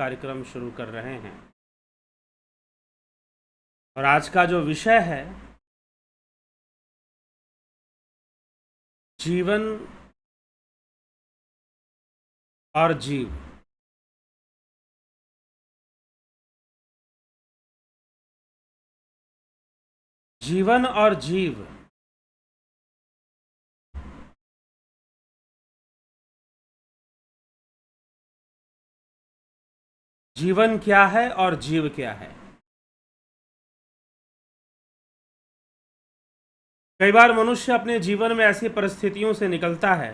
कार्यक्रम शुरू कर रहे हैं। और आज का जो विषय है, जीवन और जीव। जीवन और जीव। जीवन क्या है और जीव क्या है? कई बार मनुष्य अपने जीवन में ऐसी परिस्थितियों से निकलता है,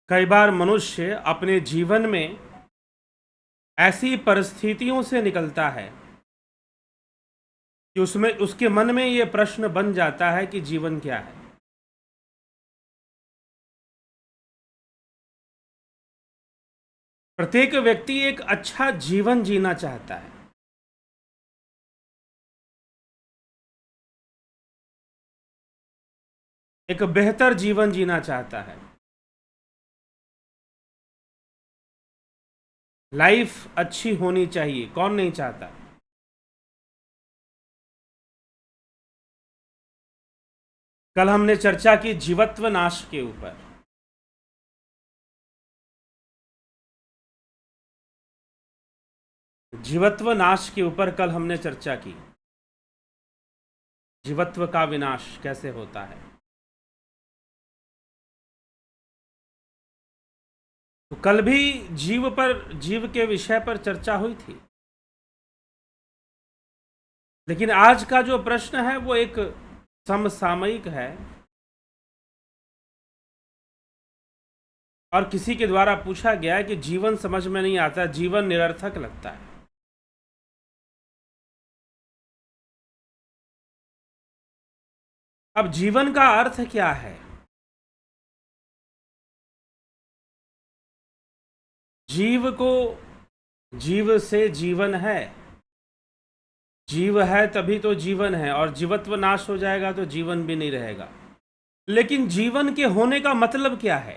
कई बार मनुष्य अपने जीवन में ऐसी परिस्थितियों से निकलता है कि उसमें उसके मन में ये प्रश्न बन जाता है कि जीवन क्या है। प्रत्येक व्यक्ति एक अच्छा जीवन जीना चाहता है। एक बेहतर जीवन जीना चाहता है। लाइफ अच्छी होनी चाहिए, कौन नहीं चाहता। कल हमने चर्चा की जीवत्व नाश के ऊपर। जीवत्व नाश के ऊपर कल हमने चर्चा की। जीवत्व का विनाश कैसे होता है। तो कल भी जीव के विषय पर चर्चा हुई थी। लेकिन आज का जो प्रश्न है वो एक समसामयिक है और किसी के द्वारा पूछा गया है कि जीवन समझ में नहीं आता, जीवन निरर्थक लगता है। अब जीवन का अर्थ क्या है? जीव को जीव से जीवन है। जीव है तभी तो जीवन है, और जीवत्व नाश हो जाएगा तो जीवन भी नहीं रहेगा। लेकिन जीवन के होने का मतलब क्या है?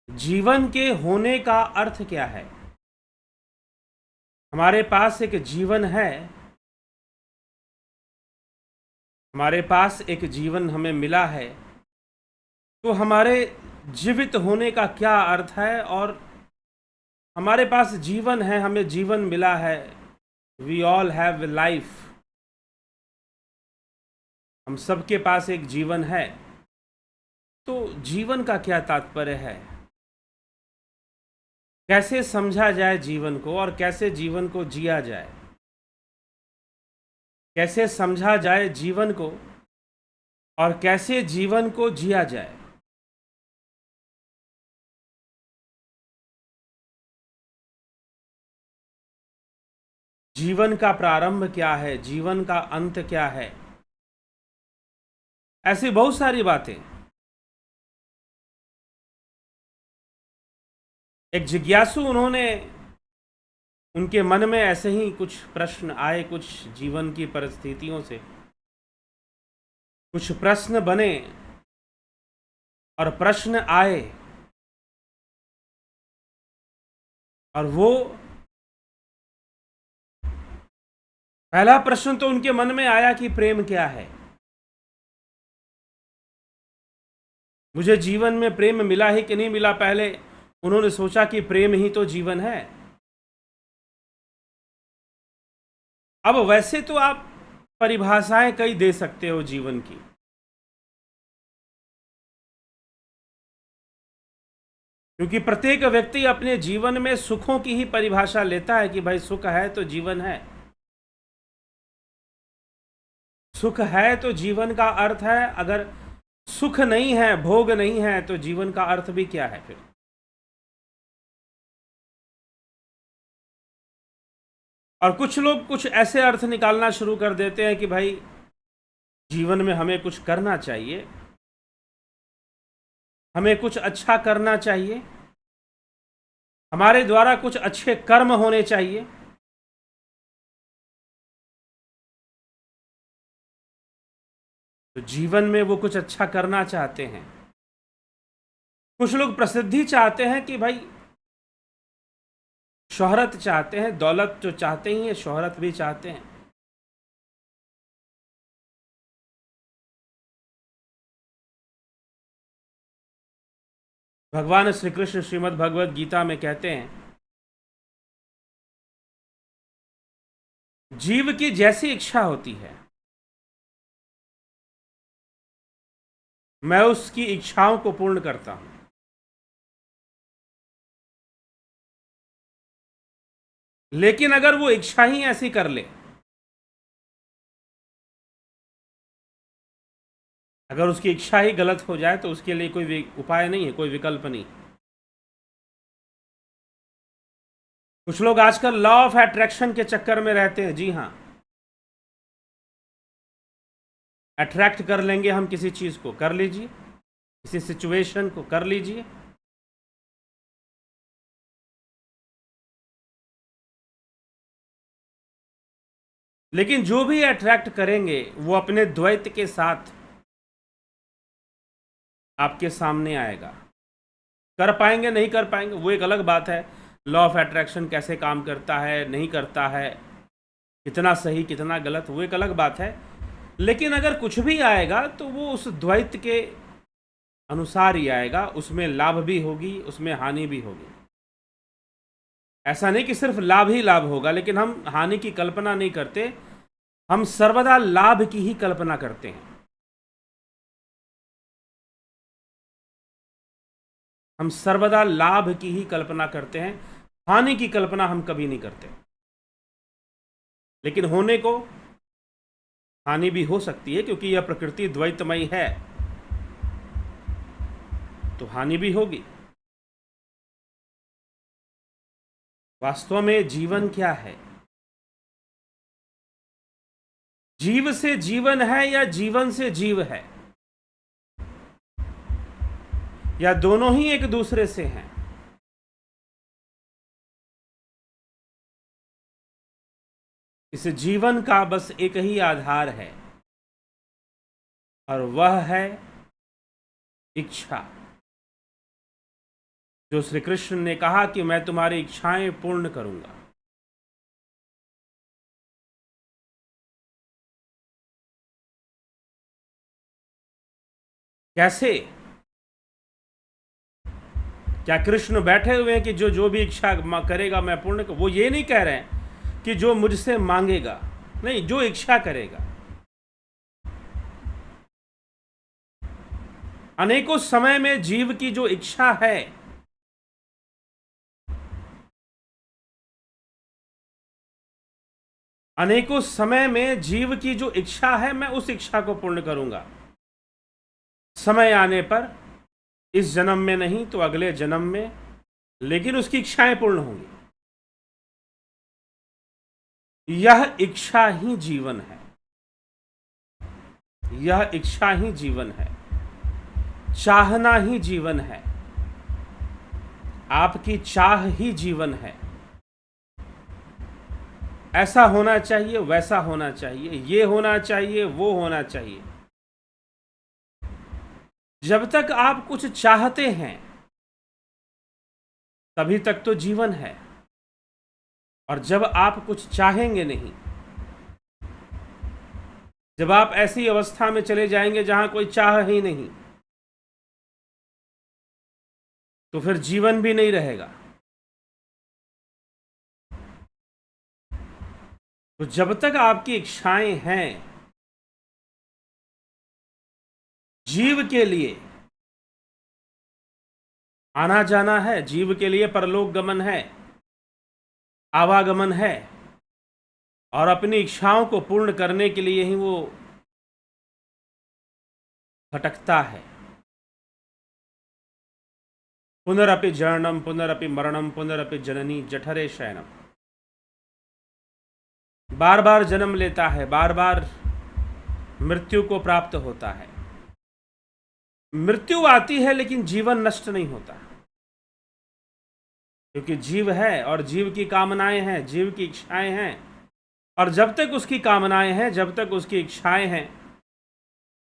जीवन के होने का अर्थ क्या है? हमारे पास एक जीवन है, हमारे पास एक जीवन हमें मिला है, तो हमारे जीवित होने का क्या अर्थ है? और हमारे पास जीवन है, हमें जीवन मिला है, वी ऑल हैव लाइफ, हम सबके पास एक जीवन है। तो जीवन का क्या तात्पर्य है? कैसे समझा जाए जीवन को और कैसे जीवन को जिया जाए? कैसे समझा जाए जीवन को और कैसे जीवन को जिया जाए? जीवन का प्रारंभ क्या है? जीवन का अंत क्या है? ऐसी बहुत सारी बातें। एक जिज्ञासु उनके मन में ऐसे ही कुछ प्रश्न आए, कुछ जीवन की परिस्थितियों से कुछ प्रश्न बने और प्रश्न आए, और वो पहला प्रश्न तो उनके मन में आया कि प्रेम क्या है। मुझे जीवन में प्रेम मिला ही कि नहीं मिला, पहले उन्होंने सोचा कि प्रेम ही तो जीवन है। अब वैसे तो आप परिभाषाएं कई दे सकते हो जीवन की, क्योंकि प्रत्येक व्यक्ति अपने जीवन में सुखों की ही परिभाषा लेता है कि भाई सुख है तो जीवन है, सुख है तो जीवन का अर्थ है। अगर सुख नहीं है, भोग नहीं है, तो जीवन का अर्थ भी क्या है फिर? और कुछ लोग कुछ ऐसे अर्थ निकालना शुरू कर देते हैं कि भाई जीवन में हमें कुछ करना चाहिए, हमें कुछ अच्छा करना चाहिए, हमारे द्वारा कुछ अच्छे कर्म होने चाहिए। तो जीवन में वो कुछ अच्छा करना चाहते हैं, कुछ लोग प्रसिद्धि चाहते हैं कि भाई शोहरत चाहते हैं, दौलत जो चाहते ही है, शोहरत भी चाहते हैं। भगवान श्री कृष्ण श्रीमद् भगवद गीता में कहते हैं, जीव की जैसी इच्छा होती है मैं उसकी इच्छाओं को पूर्ण करता हूं। लेकिन अगर वो इच्छा ही ऐसी कर ले, अगर उसकी इच्छा ही गलत हो जाए, तो उसके लिए कोई उपाय नहीं है, कोई विकल्प नहीं। कुछ लोग आजकल लॉ ऑफ अट्रैक्शन के चक्कर में रहते हैं। जी हां, अट्रैक्ट कर लेंगे हम किसी चीज को, कर लीजिए, किसी सिचुएशन को कर लीजिए। लेकिन जो भी अट्रैक्ट करेंगे वो अपने द्वैत के साथ आपके सामने आएगा। कर पाएंगे नहीं कर पाएंगे वो एक अलग बात है। लॉ ऑफ अट्रैक्शन कैसे काम करता है, नहीं करता है, कितना सही कितना गलत, वो एक अलग बात है। लेकिन अगर कुछ भी आएगा तो वो उस द्वैत के अनुसार ही आएगा, उसमें लाभ भी होगी, उसमें हानि भी होगी। ऐसा नहीं कि सिर्फ लाभ ही लाभ होगा, लेकिन हम हानि की कल्पना नहीं करते, हम सर्वदा लाभ की ही कल्पना करते हैं। हम सर्वदा लाभ की ही कल्पना करते हैं, हानि की कल्पना हम कभी नहीं करते। लेकिन होने को हानि भी हो सकती है, क्योंकि यह प्रकृति द्वैतमयी है, तो हानि भी होगी। वास्तव में जीवन क्या है? जीव से जीवन है या जीवन से जीव है, या दोनों ही एक दूसरे से हैं? इस जीवन का बस एक ही आधार है, और वह है इच्छा। जो श्री कृष्ण ने कहा कि मैं तुम्हारी इच्छाएं पूर्ण करूंगा। कैसे? क्या कृष्ण बैठे हुए हैं कि जो जो भी इच्छा करेगा मैं पूर्ण वो ये नहीं कह रहे हैं कि जो मुझसे मांगेगा, नहीं, जो इच्छा करेगा। अनेकों समय में जीव की जो इच्छा है, अनेकों समय में जीव की जो इच्छा है, मैं उस इच्छा को पूर्ण करूंगा। समय आने पर, इस जन्म में नहीं तो अगले जन्म में, लेकिन उसकी इच्छाएं पूर्ण होंगी। यह इच्छा ही जीवन है, यह इच्छा ही जीवन है, चाहना ही जीवन है, आपकी चाह ही जीवन है। ऐसा होना चाहिए, वैसा होना चाहिए, ये होना चाहिए, वो होना चाहिए। जब तक आप कुछ चाहते हैं तभी तक तो जीवन है, और जब आप कुछ चाहेंगे नहीं, जब आप ऐसी अवस्था में चले जाएंगे जहां कोई चाह ही नहीं, तो फिर जीवन भी नहीं रहेगा। तो जब तक आपकी इच्छाएं हैं, जीव के लिए आना जाना है, जीव के लिए परलोक गमन है, आवागमन है, और अपनी इच्छाओं को पूर्ण करने के लिए ही वो भटकता है। पुनरपि जननम पुनरपि मरणम पुनरपि जननी जठरे शयनम। बार बार जन्म लेता है, बार बार मृत्यु को प्राप्त होता है। मृत्यु आती है लेकिन जीवन नष्ट नहीं होता, क्योंकि जीव है और जीव की कामनाएं हैं, जीव की इच्छाएं हैं, और जब तक उसकी कामनाएं हैं, जब तक उसकी इच्छाएं हैं,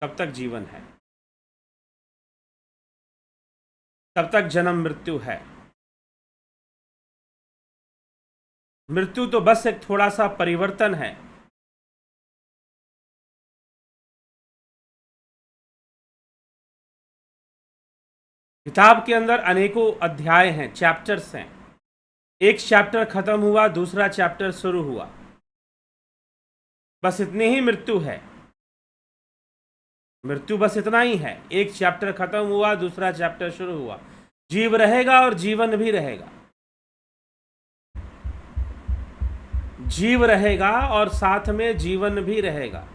तब तक जीवन है। तब तक जन्म मृत्यु है। मृत्यु तो बस एक थोड़ा सा परिवर्तन है। किताब के अंदर अनेकों अध्याय हैं, चैप्टर्स हैं। एक चैप्टर खत्म हुआ, दूसरा चैप्टर शुरू हुआ, बस इतनी ही मृत्यु है। मृत्यु बस इतना ही है, एक चैप्टर खत्म हुआ, दूसरा चैप्टर शुरू हुआ। जीव रहेगा और जीवन भी रहेगा। जीव रहेगा और साथ में जीवन भी रहेगा।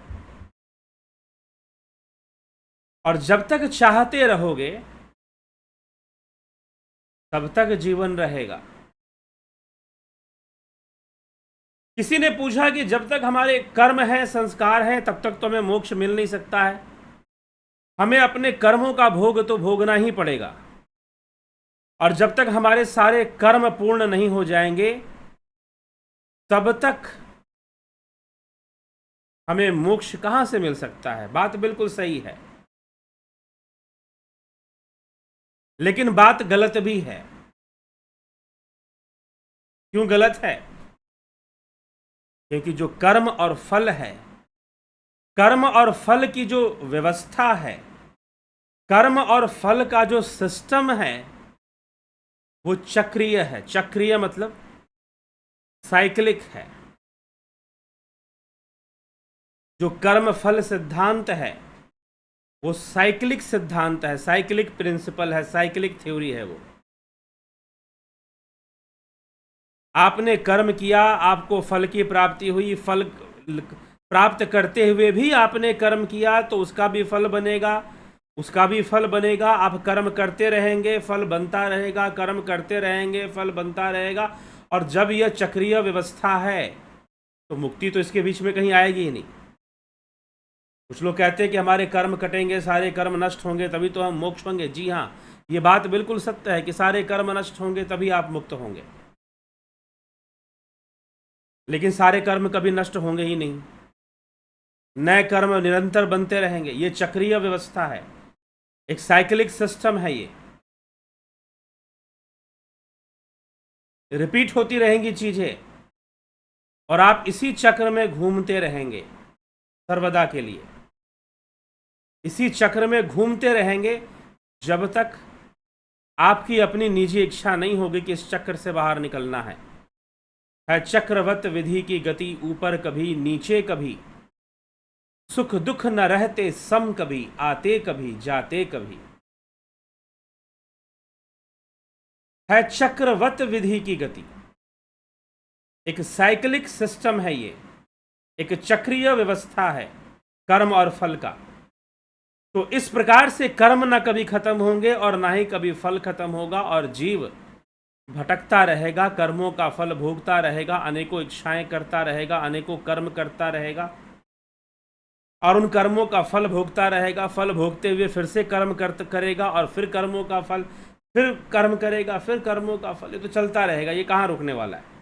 और जब तक चाहते रहोगे तब तक जीवन रहेगा। किसी ने पूछा कि जब तक हमारे कर्म हैं, संस्कार हैं, तब तक तो हमें मोक्ष मिल नहीं सकता है। हमें अपने कर्मों का भोग तो भोगना ही पड़ेगा, और जब तक हमारे सारे कर्म पूर्ण नहीं हो जाएंगे तब तक हमें मोक्ष कहां से मिल सकता है। बात बिल्कुल सही है, लेकिन बात गलत भी है। क्यों गलत है? क्योंकि जो कर्म और फल है, कर्म और फल की जो व्यवस्था है, कर्म और फल का जो सिस्टम है, वो चक्रीय है। चक्रीय मतलब साइक्लिक है। जो कर्म फल सिद्धांत है वो साइक्लिक सिद्धांत है, साइक्लिक प्रिंसिपल है, साइक्लिक थ्योरी है। वो आपने कर्म किया, आपको फल की प्राप्ति हुई, फल प्राप्त करते हुए भी आपने कर्म किया तो उसका भी फल बनेगा, उसका भी फल बनेगा। आप कर्म करते रहेंगे, फल बनता रहेगा, कर्म करते रहेंगे, फल बनता रहेगा। और जब यह चक्रीय व्यवस्था है तो मुक्ति तो इसके बीच में कहीं आएगी ही नहीं। कुछ लोग कहते हैं कि हमारे कर्म कटेंगे, सारे कर्म नष्ट होंगे तभी तो हम मोक्ष होंगे। जी हाँ, ये बात बिल्कुल सत्य है कि सारे कर्म नष्ट होंगे तभी आप मुक्त होंगे, लेकिन सारे कर्म कभी नष्ट होंगे ही नहीं। नए कर्म निरंतर बनते रहेंगे। ये चक्रीय व्यवस्था है, एक साइक्लिक सिस्टम है। ये रिपीट होती रहेंगी चीजें और आप इसी चक्र में घूमते रहेंगे सर्वदा के लिए। इसी चक्र में घूमते रहेंगे जब तक आपकी अपनी निजी इच्छा नहीं होगी कि इस चक्र से बाहर निकलना है। चक्रवत विधि की गति, ऊपर कभी नीचे कभी, सुख दुख न रहते सम कभी, आते कभी जाते कभी। है चक्रवत विधि की गति, एक साइक्लिक सिस्टम है। ये एक चक्रीय व्यवस्था है कर्म और फल का। तो इस प्रकार से कर्म ना कभी खत्म होंगे और ना ही कभी फल खत्म होगा, और जीव भटकता रहेगा, कर्मों का फल भोगता रहेगा, अनेकों इच्छाएं करता रहेगा, अनेकों कर्म करता रहेगा और उन कर्मों का फल भोगता रहेगा। फल भोगते हुए फिर से कर्म करेगा और फिर कर्मों का फल, फिर कर्म करेगा, फिर कर्मों का फल। ये तो चलता रहेगा, ये कहाँ रुकने वाला है?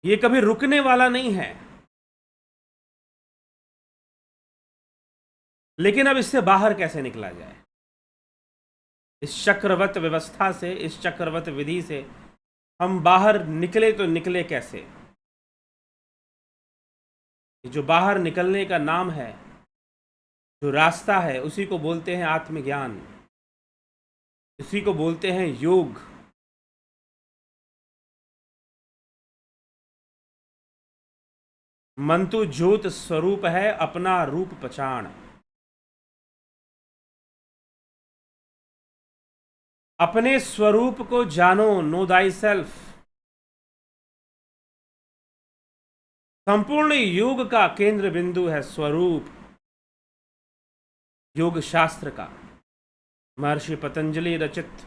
ये कभी रुकने वाला नहीं है। लेकिन अब इससे बाहर कैसे निकला जाए? इस चक्रवत व्यवस्था से, इस चक्रवत विधि से हम बाहर निकले तो निकले कैसे? जो बाहर निकलने का नाम है, जो रास्ता है, उसी को बोलते हैं आत्मज्ञान, उसी को बोलते हैं योग। मन तो ज्योत स्वरूप है, अपना रूप पहचान। अपने स्वरूप को जानो, नो दाई सेल्फ। संपूर्ण योग का केंद्र बिंदु है स्वरूप। योग शास्त्र का, महर्षि पतंजलि रचित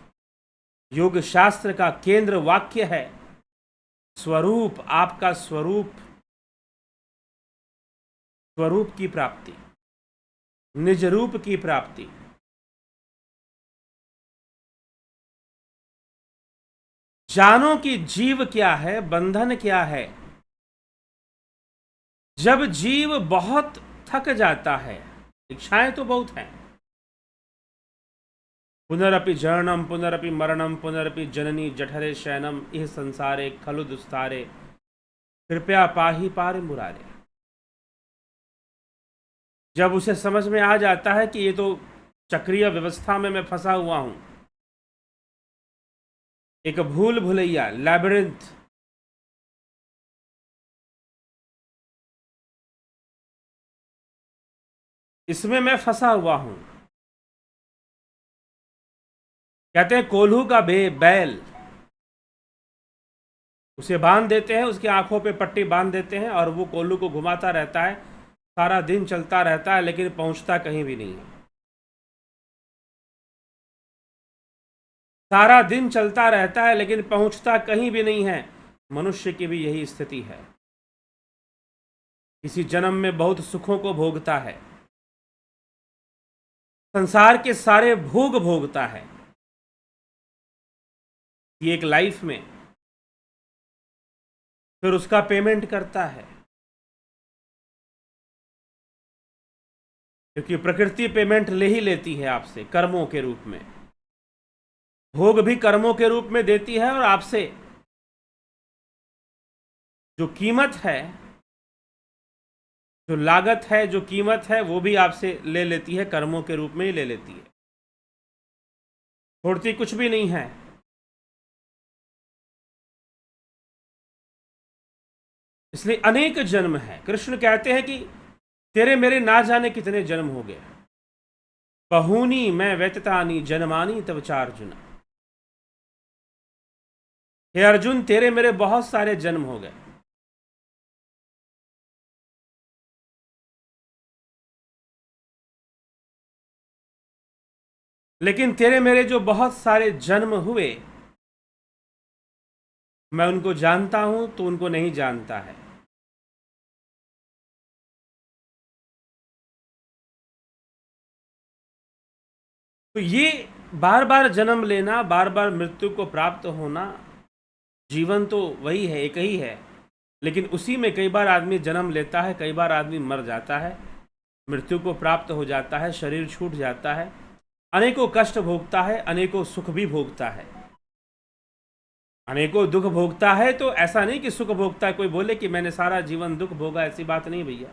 योग शास्त्र का केंद्र वाक्य है स्वरूप। आपका स्वरूप, स्वरूप की प्राप्ति, निज रूप की प्राप्ति। जानो कि जीव क्या है, बंधन क्या है। जब जीव बहुत थक जाता है, इच्छाएं तो बहुत हैं, पुनरपि जननम पुनरपि मरणम पुनरपि जननी जठरे शयनम इह संसारे खलु दुस्तारे कृपया पाही पारे मुरारे। जब उसे समझ में आ जाता है कि ये तो चक्रीय व्यवस्था में मैं फंसा हुआ हूं, एक भूल भुलैया लैबिरिंथ, इसमें मैं फंसा हुआ हूं। कहते हैं कोल्हू का बैल, उसे बांध देते हैं, उसकी आंखों पे पट्टी बांध देते हैं और वो कोल्हू को घुमाता रहता है, सारा दिन चलता रहता है, लेकिन पहुंचता कहीं भी नहीं है। सारा दिन चलता रहता है लेकिन पहुंचता कहीं भी नहीं है। मनुष्य की भी यही स्थिति है। किसी जन्म में बहुत सुखों को भोगता है, संसार के सारे भोग भोगता है, ये एक लाइफ में, फिर उसका पेमेंट करता है, क्योंकि प्रकृति पेमेंट ले ही लेती है आपसे कर्मों के रूप में, भोग भी कर्मों के रूप में देती है, और आपसे जो कीमत है, जो लागत है, जो कीमत है, वो भी आपसे ले लेती है, कर्मों के रूप में ही ले लेती है, छोड़ती कुछ भी नहीं है। इसलिए अनेक जन्म है। कृष्ण कहते हैं कि तेरे मेरे ना जाने कितने जन्म हो गए, बहूनी मैं व्यतीतानि जन्मानि तव चार्जुन। हे अर्जुन, तेरे मेरे बहुत सारे जन्म हो गए, लेकिन तेरे मेरे जो बहुत सारे जन्म हुए, मैं उनको जानता हूं, तो उनको नहीं जानता है। तो ये बार बार जन्म लेना, बार बार मृत्यु को प्राप्त होना, जीवन तो वही है, एक ही है, लेकिन उसी में कई बार आदमी जन्म लेता है, कई बार आदमी मर जाता है, मृत्यु को प्राप्त हो जाता है, शरीर छूट जाता है, अनेकों कष्ट भोगता है, अनेकों सुख भी भोगता है, अनेकों दुख भोगता है। तो ऐसा नहीं कि सुख भोगता है, कोई बोले कि मैंने सारा जीवन दुख भोगा, ऐसी बात नहीं भैया।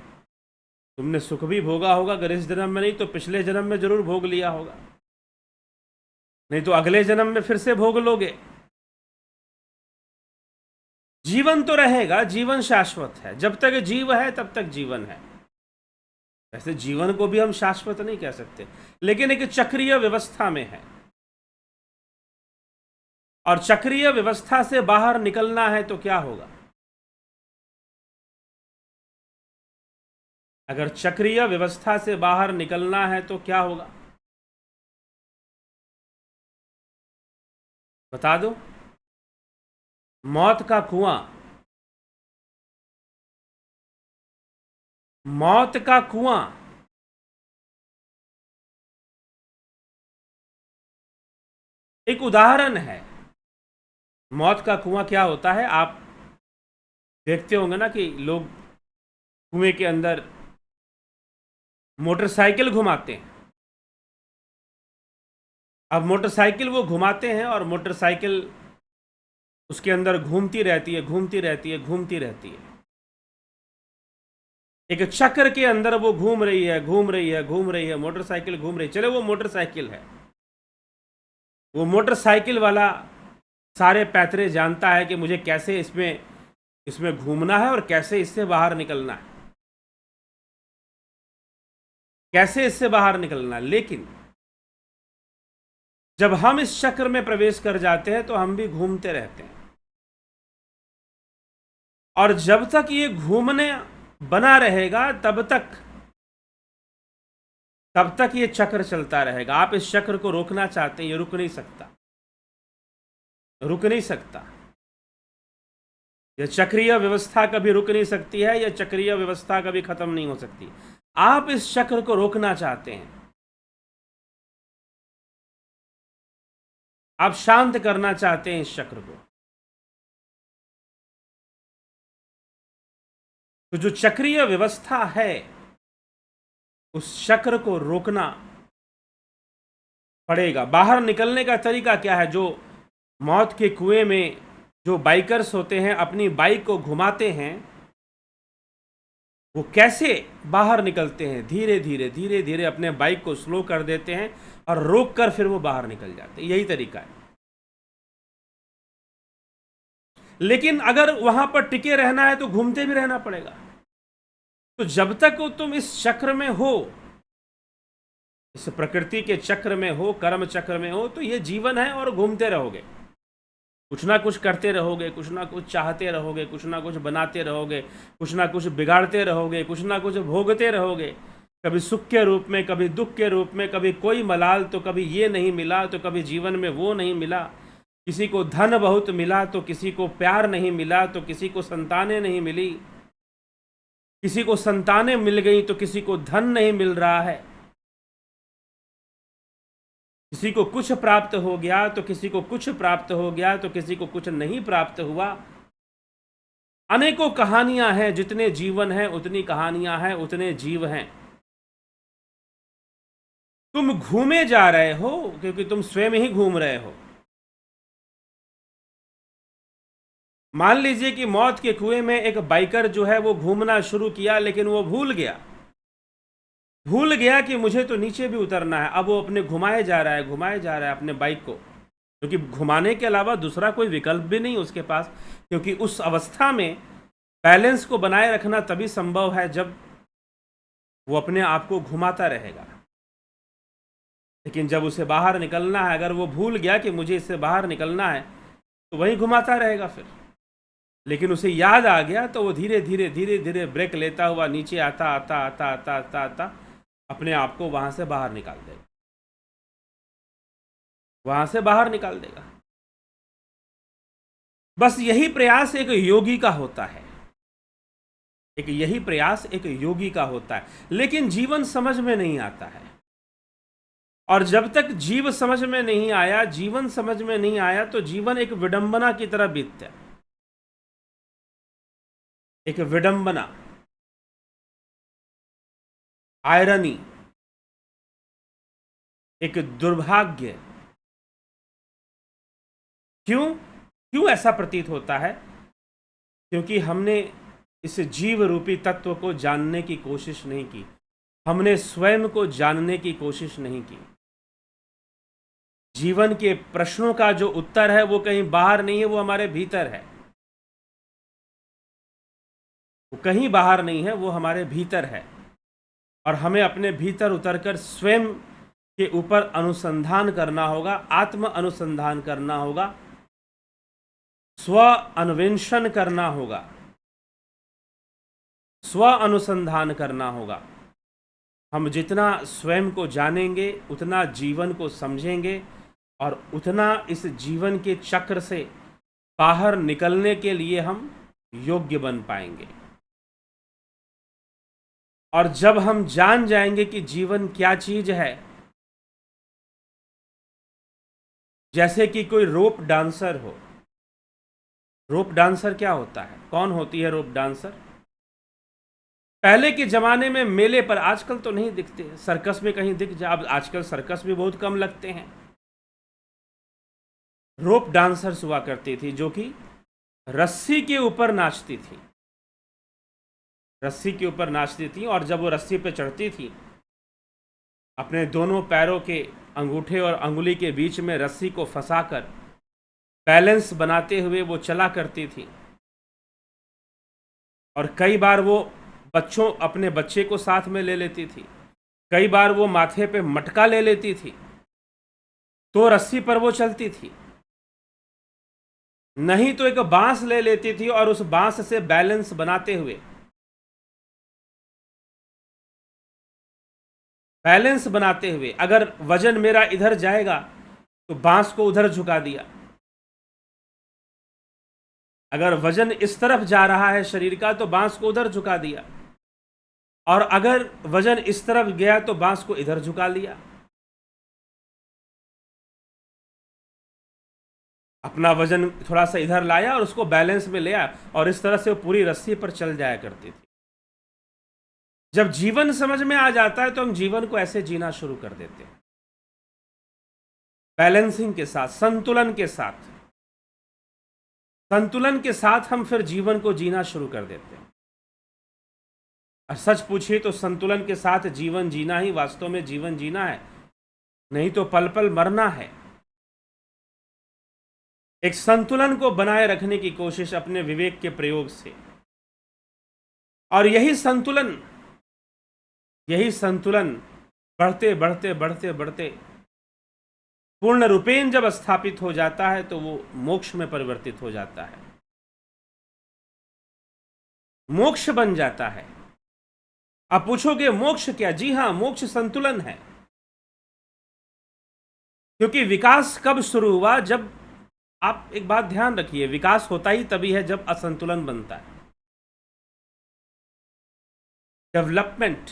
तुमने सुख भी भोगा होगा, अगर इस जन्म में नहीं तो पिछले जन्म में जरूर भोग लिया होगा, नहीं तो अगले जन्म में फिर से भोग लोगे। जीवन तो रहेगा, जीवन शाश्वत है, जब तक जीव है तब तक जीवन है। वैसे जीवन को भी हम शाश्वत नहीं कह सकते, लेकिन एक चक्रीय व्यवस्था में है, और चक्रीय व्यवस्था से बाहर निकलना है तो क्या होगा? अगर चक्रीय व्यवस्था से बाहर निकलना है तो क्या होगा, बता दो। मौत का कुआं, मौत का कुआं एक उदाहरण है। मौत का कुआं क्या होता है, आप देखते होंगे ना कि लोग कुएं के अंदर मोटरसाइकिल घुमाते हैं। अब मोटरसाइकिल वो घुमाते हैं और मोटरसाइकिल उसके अंदर घूमती रहती है, घूमती रहती है, घूमती रहती है, एक चक्र के अंदर वो घूम रही है, घूम रही है, घूम रही है, मोटरसाइकिल घूम रही है। चले वो मोटरसाइकिल है, वो मोटरसाइकिल वाला सारे पैतरे जानता है कि मुझे कैसे इसमें इसमें घूमना है और कैसे इससे बाहर निकलना है, कैसे इससे बाहर निकलना है। लेकिन जब हम इस चक्र में प्रवेश कर जाते हैं तो हम भी घूमते रहते हैं, और जब तक ये घूमने बना रहेगा तब तक ये चक्र चलता रहेगा। आप इस चक्र को रोकना चाहते हैं, ये रुक नहीं सकता, रुक नहीं सकता। यह चक्रीय व्यवस्था कभी रुक नहीं सकती है, यह चक्रीय व्यवस्था कभी खत्म नहीं हो सकती। आप इस चक्र को रोकना चाहते हैं, आप शांत करना चाहते हैं इस चक्र को। तो जो चक्रीय व्यवस्था है, उस चक्र को रोकना पड़ेगा। बाहर निकलने का तरीका क्या है? जो मौत के कुएं में जो बाइकर्स होते हैं अपनी बाइक को घुमाते हैं, वो कैसे बाहर निकलते हैं? धीरे धीरे धीरे धीरे अपने बाइक को स्लो कर देते हैं और रोक कर फिर वो बाहर निकल जाते हैं। यही तरीका है। लेकिन अगर वहां पर टिके रहना है तो घूमते भी रहना पड़ेगा। तो जब तक तुम इस चक्र में हो, इस प्रकृति के चक्र में हो, कर्म चक्र में हो, तो ये जीवन है और घूमते रहोगे। कुछ ना कुछ करते रहोगे, कुछ ना कुछ चाहते रहोगे, कुछ ना कुछ बनाते रहोगे, कुछ ना कुछ बिगाड़ते रहोगे, कुछ ना कुछ भोगते रहोगे। कभी सुख के रूप में, कभी दुख के रूप में, कभी कोई मलाल तो कभी ये नहीं मिला तो कभी जीवन में वो नहीं मिला। किसी को धन बहुत मिला तो किसी को प्यार नहीं मिला, तो किसी को संतानें नहीं मिली। किसी को संतानें मिल गई तो किसी को धन नहीं मिल रहा है। किसी को कुछ प्राप्त हो गया तो किसी को कुछ प्राप्त हो गया, तो किसी को कुछ नहीं प्राप्त हुआ। अनेकों कहानियां हैं। जितने जीवन हैं उतनी कहानियां हैं, उतने जीव हैं। तुम घूमे जा रहे हो क्योंकि तुम स्वयं ही घूम रहे हो। मान लीजिए कि मौत के कुएं में एक बाइकर जो है वो घूमना शुरू किया, लेकिन वो भूल गया कि मुझे तो नीचे भी उतरना है। अब वो अपने घुमाए जा रहा है अपने बाइक को, क्योंकि घुमाने के अलावा दूसरा कोई विकल्प भी नहीं उसके पास। क्योंकि उस अवस्था में बैलेंस को बनाए रखना तभी संभव है जब वो अपने आप को घुमाता रहेगा। लेकिन जब उसे बाहर निकलना है, अगर वो भूल गया कि मुझे इससे बाहर निकलना है, तो वही घुमाता रहेगा फिर। लेकिन उसे याद आ गया तो वो धीरे धीरे धीरे धीरे ब्रेक लेता हुआ नीचे आता आता आता आता आता आता अपने आप को वहां से बाहर निकाल देगा, वहां से बाहर निकाल देगा। बस यही प्रयास एक योगी का होता है। यही प्रयास एक योगी का होता है। लेकिन जीवन समझ में नहीं आता है। और जब तक जीवन समझ में नहीं आया तो जीवन एक विडंबना की तरह बीतता है। एक विडंबना, आयरनी, एक दुर्भाग्य। क्यों ऐसा प्रतीत होता है? क्योंकि हमने इस जीव रूपी तत्व को जानने की कोशिश नहीं की। हमने स्वयं को जानने की कोशिश नहीं की। जीवन के प्रश्नों का जो उत्तर है वो कहीं बाहर नहीं है, वो हमारे भीतर है। वो कहीं बाहर नहीं है, वो हमारे भीतर है। और हमें अपने भीतर उतरकर स्वयं के ऊपर अनुसंधान करना होगा, आत्म अनुसंधान करना होगा, स्व अन्वेषण करना होगा, स्व अनुसंधान करना होगा। हम जितना स्वयं को जानेंगे उतना जीवन को समझेंगे और उतना इस जीवन के चक्र से बाहर निकलने के लिए हम योग्य बन पाएंगे। और जब हम जान जाएंगे कि जीवन क्या चीज है, जैसे कि कोई रोप डांसर हो। रोप डांसर क्या होता है? कौन होती है रोप डांसर? पहले के जमाने में मेले पर, आजकल तो नहीं दिखते, सर्कस में कहीं दिख जा। अब आजकल सर्कस भी बहुत कम लगते हैं। रोप डांसर्स हुआ करती थी जो कि रस्सी के ऊपर नाचती थी। रस्सी के ऊपर नाचती थी और जब वो रस्सी पे चढ़ती थी, अपने दोनों पैरों के अंगूठे और अंगुली के बीच में रस्सी को फंसाकर बैलेंस बनाते हुए वो चला करती थी। और कई बार वो अपने बच्चे को साथ में ले लेती थी। कई बार वो माथे पे मटका ले लेती थी तो रस्सी पर वो चलती थी। नहीं तो एक बांस ले लेती थी और उस बांस से बैलेंस बनाते हुए अगर वजन मेरा इधर जाएगा तो बांस को उधर झुका दिया। अगर वजन इस तरफ जा रहा है शरीर का तो बांस को उधर झुका दिया, और अगर वजन इस तरफ गया तो बांस को इधर झुका लिया। अपना वजन थोड़ा सा इधर लाया और उसको बैलेंस में ले आया, और इस तरह से वो पूरी रस्सी पर चल जाया करती थी। जब जीवन समझ में आ जाता है तो हम जीवन को ऐसे जीना शुरू कर देते हैं। बैलेंसिंग के साथ, संतुलन के साथ, संतुलन के साथ हम फिर जीवन को जीना शुरू कर देते हैं। और सच पूछिए तो संतुलन के साथ जीवन जीना ही वास्तव में जीवन जीना है, नहीं तो पल पल मरना है। एक संतुलन को बनाए रखने की कोशिश अपने विवेक के प्रयोग से, और यही संतुलन बढ़ते बढ़ते बढ़ते बढ़ते पूर्ण रूपेण जब स्थापित हो जाता है तो वो मोक्ष में परिवर्तित हो जाता है, मोक्ष बन जाता है। आप पूछोगे मोक्ष क्या? जी हां, मोक्ष संतुलन है। क्योंकि विकास कब शुरू हुआ? जब, आप एक बात ध्यान रखिए, विकास होता ही तभी है जब असंतुलन बनता है। डेवलपमेंट,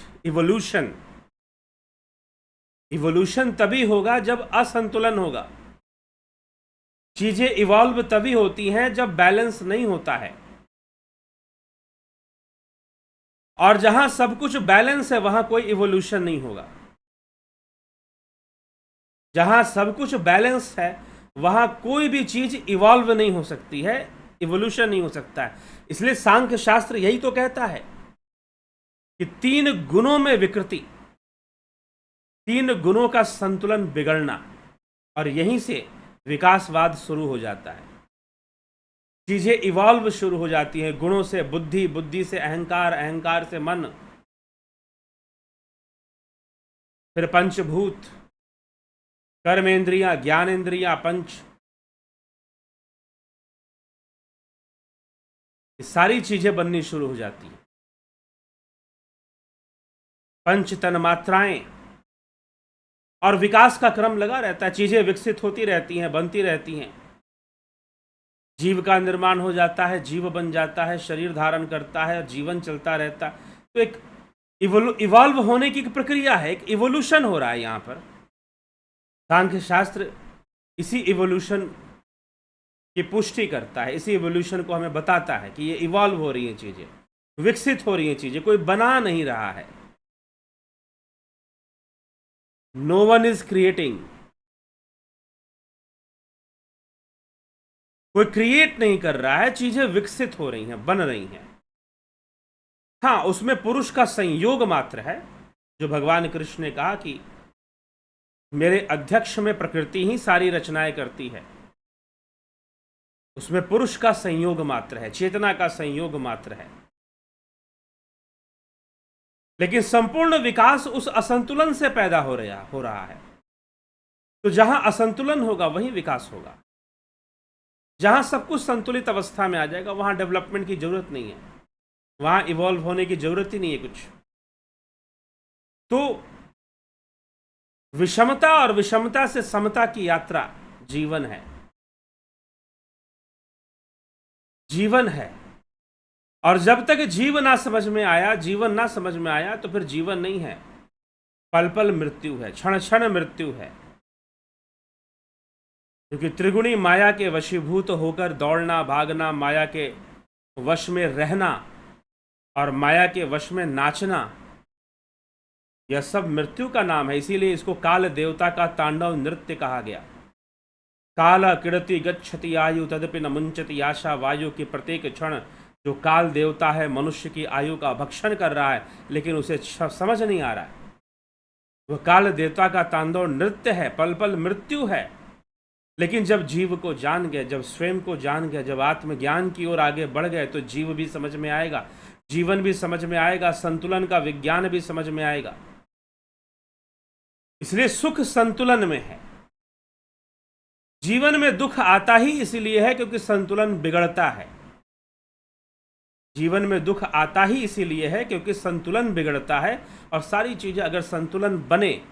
इवोल्यूशन तभी होगा जब असंतुलन होगा। चीजें इवॉल्व तभी होती हैं जब बैलेंस नहीं होता है। और जहां सब कुछ बैलेंस है वहां कोई इवोल्यूशन नहीं होगा। जहां सब कुछ बैलेंस है वहां कोई भी चीज इवॉल्व नहीं हो सकती है, इवोल्यूशन नहीं हो सकता है। इसलिए सांख्य शास्त्र यही तो कहता है कि 3 गुणों में विकृति, 3 गुणों का संतुलन बिगड़ना, और यहीं से विकासवाद शुरू हो जाता है। चीजें इवॉल्व शुरू हो जाती हैं, गुणों से बुद्धि, बुद्धि से अहंकार, अहंकार से मन, फिर पंचभूत, कर्मेंद्रियां, ज्ञानेंद्रियां, पंच, ये सारी चीजें बननी शुरू हो जाती हैं। पंच तन मात्राएं, और विकास का क्रम लगा रहता है। चीजें विकसित होती रहती हैं, बनती रहती हैं। जीव का निर्माण हो जाता है, जीव बन जाता है, शरीर धारण करता है, जीवन चलता रहता है। तो एक इवॉल्व होने की एक प्रक्रिया है, एक इवोल्यूशन हो रहा है। यहां पर सांख्य शास्त्र इसी इवोल्यूशन की पुष्टि करता है, इसी इवोल्यूशन को हमें बताता है कि ये इवॉल्व हो रही हैं चीजें, विकसित हो रही हैं चीजें, कोई बना नहीं रहा है। नो वन इज क्रिएटिंग, कोई क्रिएट नहीं कर रहा है, चीजें विकसित हो रही हैं, बन रही हैं। हाँ, उसमें पुरुष का संयोग मात्र है, जो भगवान कृष्ण ने कहा कि मेरे अध्यक्ष में प्रकृति ही सारी रचनाएं करती है। उसमें पुरुष का संयोग मात्र है, चेतना का संयोग मात्र है। लेकिन संपूर्ण विकास उस असंतुलन से पैदा हो रहा है। तो जहां असंतुलन होगा वहीं विकास होगा। जहां सब कुछ संतुलित अवस्था में आ जाएगा वहां डेवलपमेंट की जरूरत नहीं है, वहां इवॉल्व होने की जरूरत ही नहीं है कुछ। तो विषमता और विषमता से समता की यात्रा जीवन है, जीवन है। और जब तक जीवन ना समझ में आया तो फिर जीवन नहीं है, पल पल मृत्यु है, क्षण क्षण मृत्यु है। क्योंकि त्रिगुणी माया के वशीभूत होकर दौड़ना, भागना, माया के वश में रहना और माया के वश में नाचना, यह सब मृत्यु का नाम है। इसीलिए इसको काल देवता का तांडव नृत्य कहा गया। काल किड़ति गच्छति आयु तदपि न मुंचति आशा वायु की प्रत्येक क्षण जो काल देवता है मनुष्य की आयु का भक्षण कर रहा है, लेकिन उसे समझ नहीं आ रहा है। वह काल देवता का तांडव नृत्य है, पल पल मृत्यु है। लेकिन जब जीव को जान गए, जब स्वयं को जान गए, जब आत्मज्ञान की ओर आगे बढ़ गए, तो जीव भी समझ में आएगा, जीवन भी समझ में आएगा, संतुलन का विज्ञान भी समझ में आएगा। इसलिए सुख संतुलन में है। जीवन में दुख आता ही इसीलिए है क्योंकि संतुलन बिगड़ता है। जीवन में दुख आता ही इसीलिए है क्योंकि संतुलन बिगड़ता है। और सारी चीजें अगर संतुलन बने,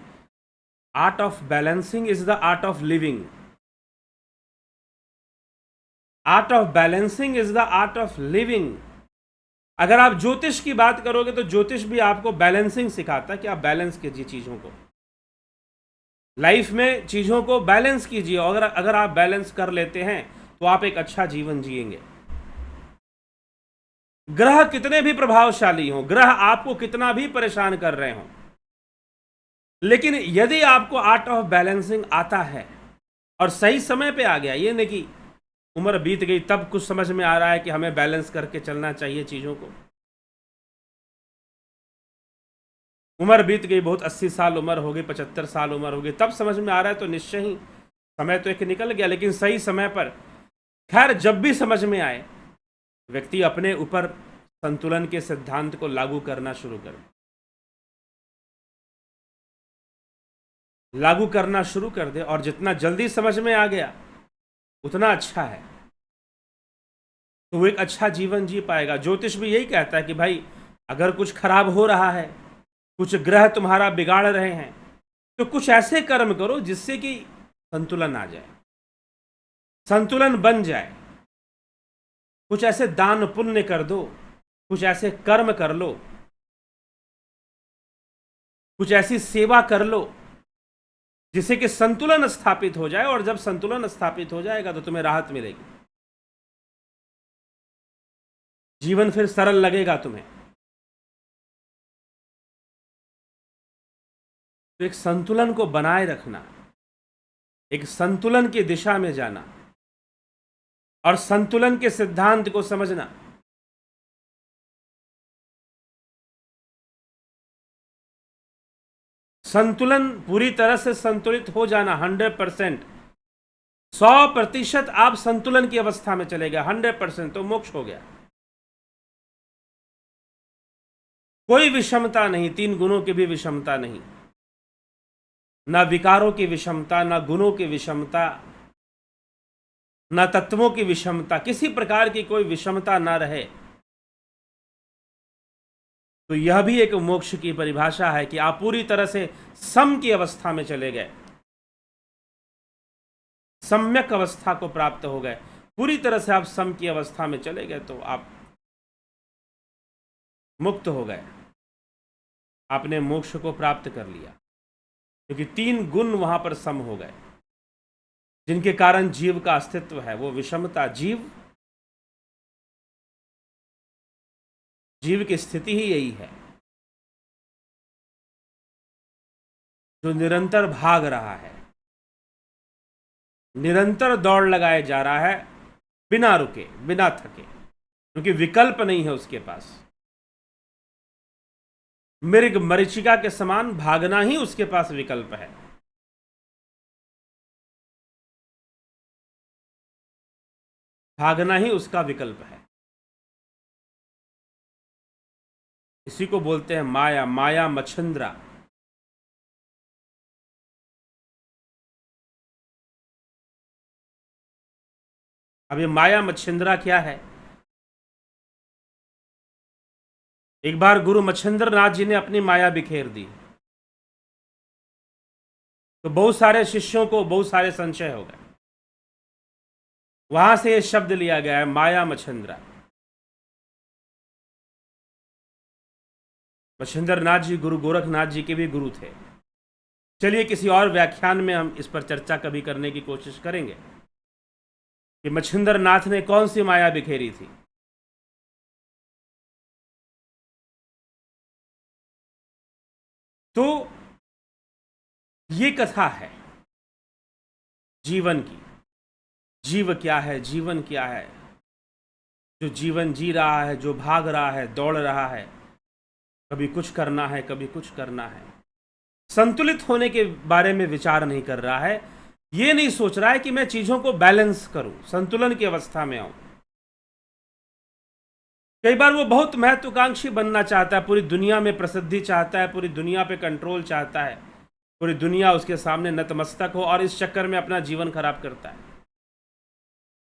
art of balancing is the art of living. Art of balancing is the art of living. अगर आप ज्योतिष की बात करोगे तो ज्योतिष भी आपको बैलेंसिंग सिखाता है कि आप बैलेंस कीजिए चीजों को, लाइफ में चीजों को बैलेंस कीजिए। और अगर आप बैलेंस कर लेते हैं तो आप एक अच्छा जीवन जिएंगे। ग्रह कितने भी प्रभावशाली हों, ग्रह आपको कितना भी परेशान कर रहे हों, लेकिन यदि आपको आर्ट ऑफ बैलेंसिंग आता है और सही समय पे आ गया। ये नहीं कि उम्र बीत गई तब कुछ समझ में आ रहा है कि हमें बैलेंस करके चलना चाहिए चीज़ों को। उम्र बीत गई, बहुत 80 साल उम्र हो गई, 75 साल उम्र हो गई, तब समझ में आ रहा है, तो निश्चय ही समय तो एक निकल गया, लेकिन सही समय पर। खैर, जब भी समझ में आए, व्यक्ति अपने ऊपर संतुलन के सिद्धांत को लागू करना शुरू करे, लागू करना शुरू कर दे, और जितना जल्दी समझ में आ गया उतना अच्छा है, तो वो एक अच्छा जीवन जी पाएगा। ज्योतिष भी यही कहता है कि भाई, अगर कुछ खराब हो रहा है, कुछ ग्रह तुम्हारा बिगाड़ रहे हैं, तो कुछ ऐसे कर्म करो जिससे कि संतुलन आ जाए, संतुलन बन जाए। कुछ ऐसे दान पुण्य कर दो, कुछ ऐसे कर्म कर लो, कुछ ऐसी सेवा कर लो जिससे कि संतुलन स्थापित हो जाए, और जब संतुलन स्थापित हो जाएगा तो तुम्हें राहत मिलेगी, जीवन फिर सरल लगेगा तुम्हें। तो एक संतुलन को बनाए रखना, एक संतुलन की दिशा में जाना और संतुलन के सिद्धांत को समझना, संतुलन पूरी तरह से संतुलित हो जाना, 100%, 100% आप संतुलन की अवस्था में चले गए, 100%, तो मोक्ष हो गया। कोई विषमता नहीं, 3 गुणों की भी विषमता नहीं, ना विकारों की विषमता, ना गुणों की विषमता, ना तत्वों की विषमता, किसी प्रकार की कोई विषमता ना रहे। तो यह भी एक मोक्ष की परिभाषा है कि आप पूरी तरह से सम की अवस्था में चले गए, सम्यक अवस्था को प्राप्त हो गए, पूरी तरह से आप सम की अवस्था में चले गए, तो आप मुक्त हो गए, आपने मोक्ष को प्राप्त कर लिया, क्योंकि 3 गुण वहां पर सम हो गए, जिनके कारण जीव का अस्तित्व है। वो विषमता, जीव की स्थिति ही यही है, जो निरंतर भाग रहा है, निरंतर दौड़ लगाए जा रहा है, बिना रुके, बिना थके, क्योंकि विकल्प नहीं है उसके पास। मृग मरीचिका के समान भागना ही उसके पास विकल्प है। भागना ही उसका विकल्प है। इसी को बोलते हैं माया, माया मच्छिंद्रा। अब ये माया मच्छिंद्रा क्या है? एक बार गुरु मच्छिंद्र नाथ जी ने अपनी माया बिखेर दी, तो बहुत सारे शिष्यों को बहुत सारे संशय हो गए। वहां से ये शब्द लिया गया है, माया मच्छिंद्रा। मच्छिंद्र नाथ जी गुरु गोरखनाथ जी के भी गुरु थे। चलिए, किसी और व्याख्यान में हम इस पर चर्चा कभी करने की कोशिश करेंगे कि मच्छिंद्र नाथ ने कौन सी माया बिखेरी थी। तो ये कथा है जीवन की। जीव क्या है, जीवन क्या है? जो जीवन जी रहा है, जो भाग रहा है, दौड़ रहा है, कभी कुछ करना है, कभी कुछ करना है, संतुलित होने के बारे में विचार नहीं कर रहा है। ये नहीं सोच रहा है कि मैं चीजों को बैलेंस करूं, संतुलन की अवस्था में आऊं। कई बार वो बहुत महत्वाकांक्षी बनना चाहता है, पूरी दुनिया में प्रसिद्धि चाहता है, पूरी दुनिया पे कंट्रोल चाहता है, पूरी दुनिया उसके सामने नतमस्तक हो, और इस चक्कर में अपना जीवन खराब करता है,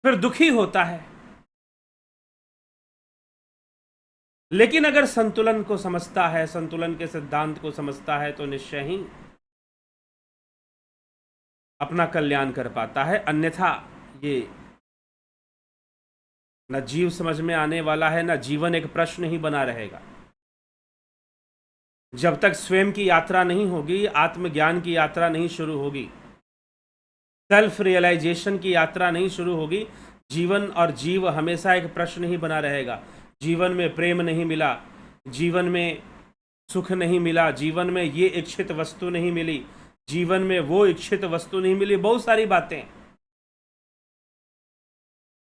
फिर दुखी होता है। लेकिन अगर संतुलन को समझता है, संतुलन के सिद्धांत को समझता है, तो निश्चय ही अपना कल्याण कर पाता है। अन्यथा ये न जीव समझ में आने वाला है, न जीवन एक प्रश्न ही बना रहेगा। जब तक स्वयं की यात्रा नहीं होगी, आत्मज्ञान की यात्रा नहीं शुरू होगी, सेल्फ रियलाइजेशन की यात्रा नहीं शुरू होगी, जीवन और जीव हमेशा एक प्रश्न ही बना रहेगा। जीवन में प्रेम नहीं मिला, जीवन में सुख नहीं मिला, जीवन में ये इच्छित वस्तु नहीं मिली, जीवन में वो इच्छित वस्तु नहीं मिली, बहुत सारी बातें।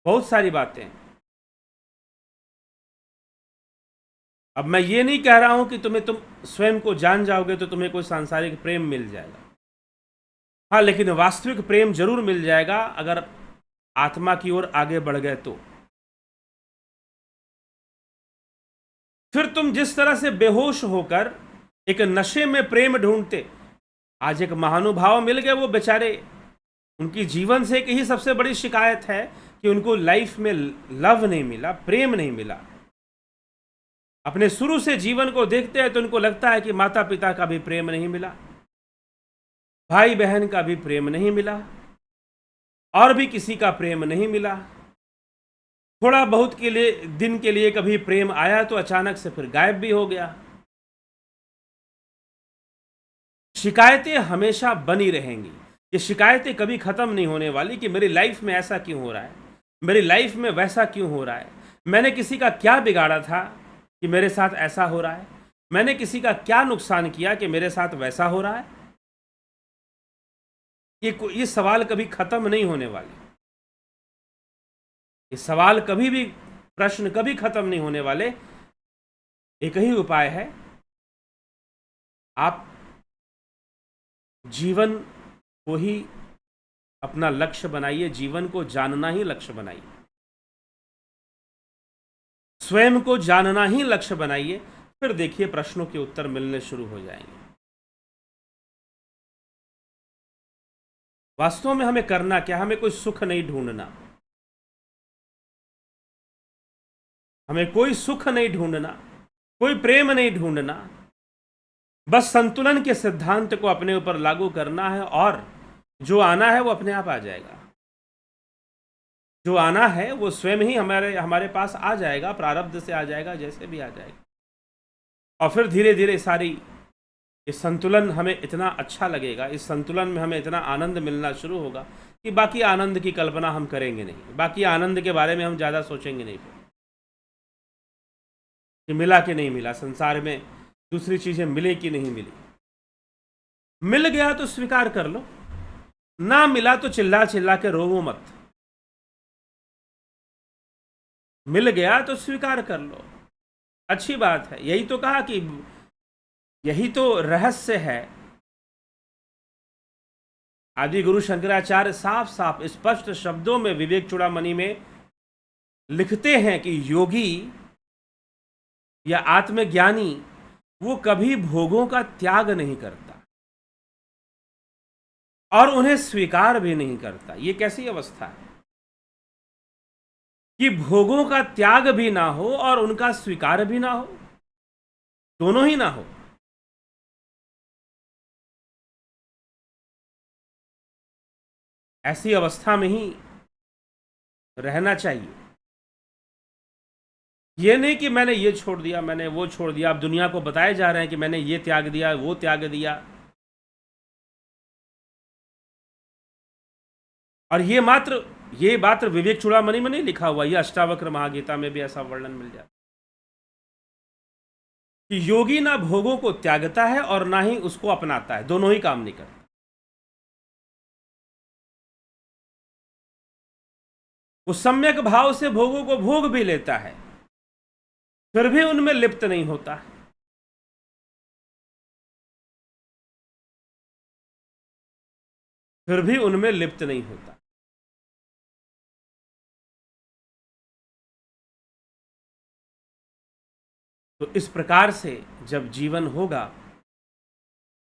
बहुत सारी बातें। अब मैं ये नहीं कह रहा हूं कि तुम स्वयं को जान जाओगे तो तुम्हें कोई सांसारिक प्रेम मिल जाएगा। हाँ, लेकिन वास्तविक प्रेम जरूर मिल जाएगा अगर आत्मा की ओर आगे बढ़ गए तो। फिर तुम जिस तरह से बेहोश होकर एक नशे में प्रेम ढूंढते, आज एक महानुभाव मिल गए, वो बेचारे, उनकी जीवन से एक ही सबसे बड़ी शिकायत है कि उनको लाइफ में लव नहीं मिला, प्रेम नहीं मिला। अपने शुरू से जीवन को देखते हैं तो उनको लगता है कि माता पिता का भी प्रेम नहीं मिला, भाई बहन का भी प्रेम नहीं मिला, और भी किसी का प्रेम नहीं मिला। थोड़ा बहुत के लिए, दिन के लिए कभी प्रेम आया तो अचानक से फिर गायब भी हो गया। शिकायतें हमेशा बनी रहेंगी। ये शिकायतें कभी खत्म नहीं होने वाली कि मेरी लाइफ में ऐसा क्यों हो रहा है, मेरी लाइफ में वैसा क्यों हो रहा है, मैंने किसी का क्या बिगाड़ा था कि मेरे साथ ऐसा हो रहा है, मैंने किसी का क्या नुकसान किया कि मेरे साथ वैसा हो रहा है। ये सवाल कभी खत्म नहीं होने वाले। ये सवाल कभी भी, प्रश्न कभी खत्म नहीं होने वाले। एक ही उपाय है, आप जीवन को ही अपना लक्ष्य बनाइए, जीवन को जानना ही लक्ष्य बनाइए, स्वयं को जानना ही लक्ष्य बनाइए। फिर देखिए प्रश्नों के उत्तर मिलने शुरू हो जाएंगे। वास्तव में हमें करना क्या, हमें कोई सुख नहीं ढूंढना, हमें कोई सुख नहीं ढूंढना, कोई प्रेम नहीं ढूंढना। बस संतुलन के सिद्धांत को अपने ऊपर लागू करना है और जो आना है वो अपने आप आ जाएगा। जो आना है वो स्वयं ही हमारे पास आ जाएगा, प्रारब्ध से आ जाएगा, जैसे भी आ जाएगा। और फिर धीरे धीरे सारी इस संतुलन हमें इतना अच्छा लगेगा, इस संतुलन में हमें इतना आनंद मिलना शुरू होगा कि बाकी आनंद की कल्पना हम करेंगे नहीं, बाकी आनंद के बारे में हम ज़्यादा सोचेंगे नहीं कि मिला कि नहीं मिला, संसार में दूसरी चीज़ें मिले कि नहीं मिली। मिल गया तो स्वीकार कर लो, ना मिला तो चिल्ला चिल्ला के रोवो मत। मिल गया तो स्वीकार कर लो, अच्छी बात है। यही तो कहा कि यही तो रहस्य है। आदि गुरु शंकराचार्य साफ साफ स्पष्ट शब्दों में विवेक चूड़ामणि में लिखते हैं कि योगी या आत्मज्ञानी वो कभी भोगों का त्याग नहीं करता और उन्हें स्वीकार भी नहीं करता। ये कैसी अवस्था है कि भोगों का त्याग भी ना हो और उनका स्वीकार भी ना हो, दोनों ही ना हो। ऐसी अवस्था में ही रहना चाहिए। ये नहीं कि मैंने ये छोड़ दिया, मैंने वो छोड़ दिया। आप दुनिया को बताए जा रहे हैं कि मैंने ये त्याग दिया, वो त्याग दिया। और ये मात्र विवेक चूड़ामणि में नहीं लिखा हुआ, ये अष्टावक्र महागीता में भी ऐसा वर्णन मिल जाता कि योगी ना भोगों को त्यागता है और ना ही उसको अपनाता है, दोनों ही काम नहीं करता। वो सम्यक भाव से भोगों को भोग भी लेता है, फिर भी उनमें लिप्त नहीं होता, फिर भी उनमें लिप्त नहीं होता। तो इस प्रकार से जब जीवन होगा,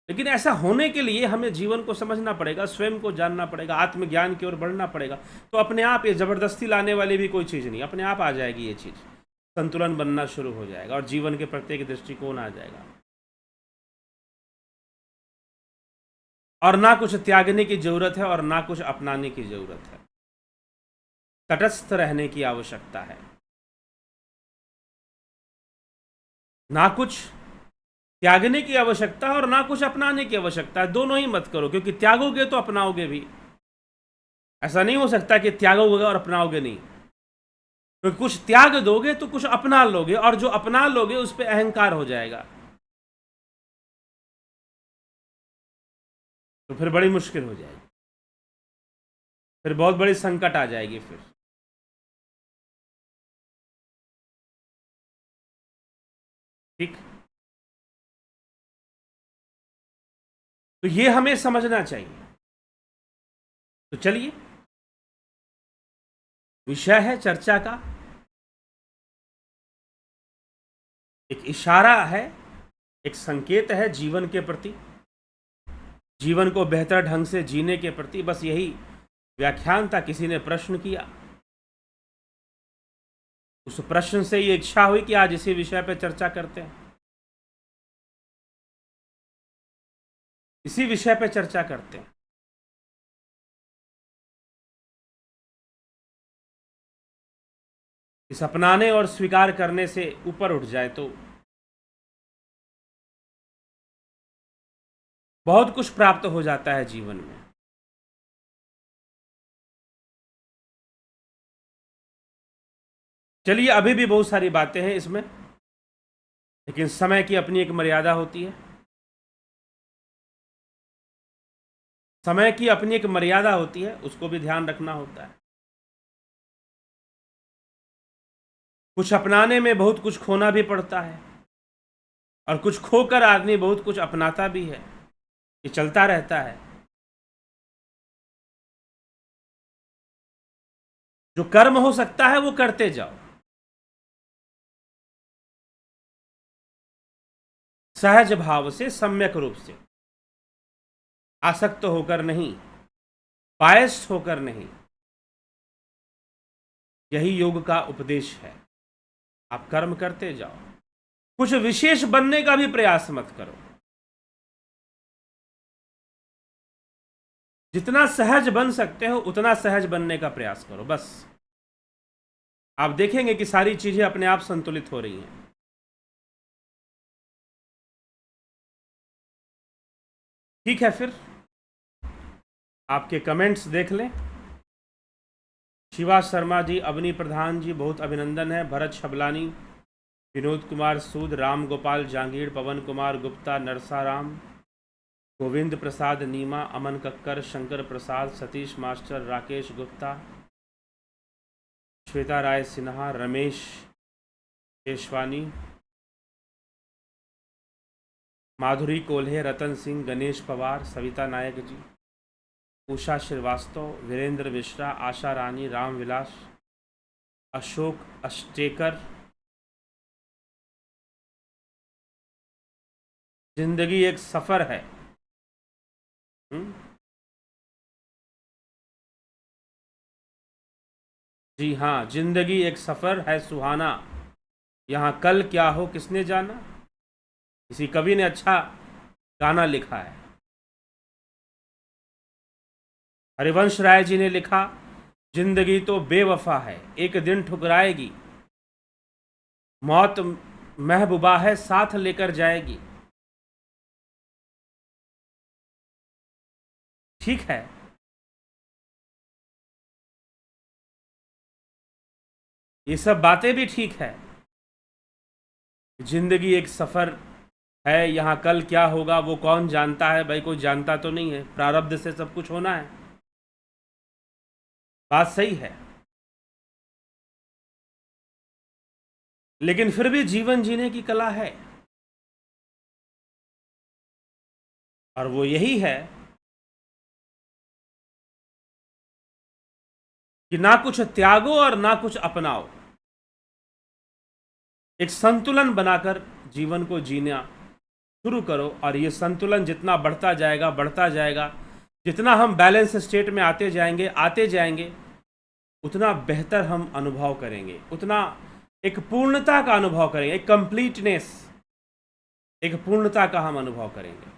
लेकिन ऐसा होने के लिए हमें जीवन को समझना पड़ेगा, स्वयं को जानना पड़ेगा, आत्मज्ञान की ओर बढ़ना पड़ेगा। तो अपने आप, ये जबरदस्ती लाने वाली भी कोई चीज़ नहीं, अपने आप आ जाएगी ये चीज़, संतुलन बनना शुरू हो जाएगा और जीवन के प्रत्येक दृष्टिकोण आ जाएगा। और ना कुछ त्यागने की जरूरत है और ना कुछ अपनाने की जरूरत है, तटस्थ रहने की आवश्यकता है। ना कुछ त्यागने की आवश्यकता है और ना कुछ अपनाने की आवश्यकता है, दोनों ही मत करो, क्योंकि त्यागोगे तो अपनाओगे भी। ऐसा नहीं हो सकता कि त्यागोगे और अपनाओगे नहीं, क्योंकि कुछ त्याग दोगे तो कुछ अपना लोगे, और जो अपना लोगे उस पर अहंकार हो जाएगा, तो फिर बड़ी मुश्किल हो जाएगी, फिर बहुत बड़ी संकट आ जाएगी। फिर ठीक, तो ये हमें समझना चाहिए। तो चलिए, विषय है चर्चा का, एक इशारा है, एक संकेत है जीवन के प्रति, जीवन को बेहतर ढंग से जीने के प्रति। बस यही व्याख्यान था। किसी ने प्रश्न किया, उस प्रश्न से ये इच्छा हुई कि आज इसी विषय पर चर्चा करते हैं, इसी विषय पर चर्चा करते हैं। इस अपनाने और स्वीकार करने से ऊपर उठ जाए तो बहुत कुछ प्राप्त हो जाता है जीवन में। चलिए, अभी भी बहुत सारी बातें हैं इसमें, लेकिन समय की अपनी एक मर्यादा होती है। समय की अपनी एक मर्यादा होती है, उसको भी ध्यान रखना होता है। कुछ अपनाने में बहुत कुछ खोना भी पड़ता है, और कुछ खोकर आदमी बहुत कुछ अपनाता भी है। ये चलता रहता है। जो कर्म हो सकता है वो करते जाओ, सहज भाव से, सम्यक रूप से, आसक्त होकर नहीं, बायस्ड होकर नहीं। यही योग का उपदेश है। आप कर्म करते जाओ, कुछ विशेष बनने का भी प्रयास मत करो। जितना सहज बन सकते हो उतना सहज बनने का प्रयास करो। बस आप देखेंगे कि सारी चीजें अपने आप संतुलित हो रही हैं। ठीक है, फिर आपके कमेंट्स देख लें। शिवा शर्मा जी, अवनी प्रधान जी, बहुत अभिनंदन है। भरत शबलानी, विनोद कुमार सूद, राम गोपाल जांगीर, पवन कुमार गुप्ता, नरसाराम, गोविंद प्रसाद नीमा, अमन कक्कर, शंकर प्रसाद, सतीश मास्टर, राकेश गुप्ता, श्वेता राय सिन्हा, रमेश केशवानी, माधुरी कोल्हे, रतन सिंह, गणेश पवार, सविता नायक जी, उषा श्रीवास्तव, वीरेंद्र मिश्रा, आशा रानी, रामविलास, अशोक अष्टेकर। जिंदगी एक सफर है। जी हाँ, जिंदगी एक सफर है सुहाना, यहाँ कल क्या हो किसने जाना। किसी कवि ने अच्छा गाना लिखा है। हरिवंश राय जी ने लिखा, जिंदगी तो बेवफा है, एक दिन ठुकराएगी, मौत महबूबा है, साथ लेकर जाएगी। ठीक है, ये सब बातें भी ठीक है। जिंदगी एक सफर है, यहाँ कल क्या होगा वो कौन जानता है। भाई, कोई जानता तो नहीं है, प्रारब्ध से सब कुछ होना है। बात सही है, लेकिन फिर भी जीवन जीने की कला है, और वो यही है कि ना कुछ त्यागो और ना कुछ अपनाओ। एक संतुलन बनाकर जीवन को जीना शुरू करो, और ये संतुलन जितना बढ़ता जाएगा बढ़ता जाएगा, जितना हम बैलेंस स्टेट में आते जाएंगे, उतना बेहतर हम अनुभव करेंगे, उतना एक पूर्णता का अनुभव करेंगे, एक कंप्लीटनेस, एक पूर्णता का हम अनुभव करेंगे।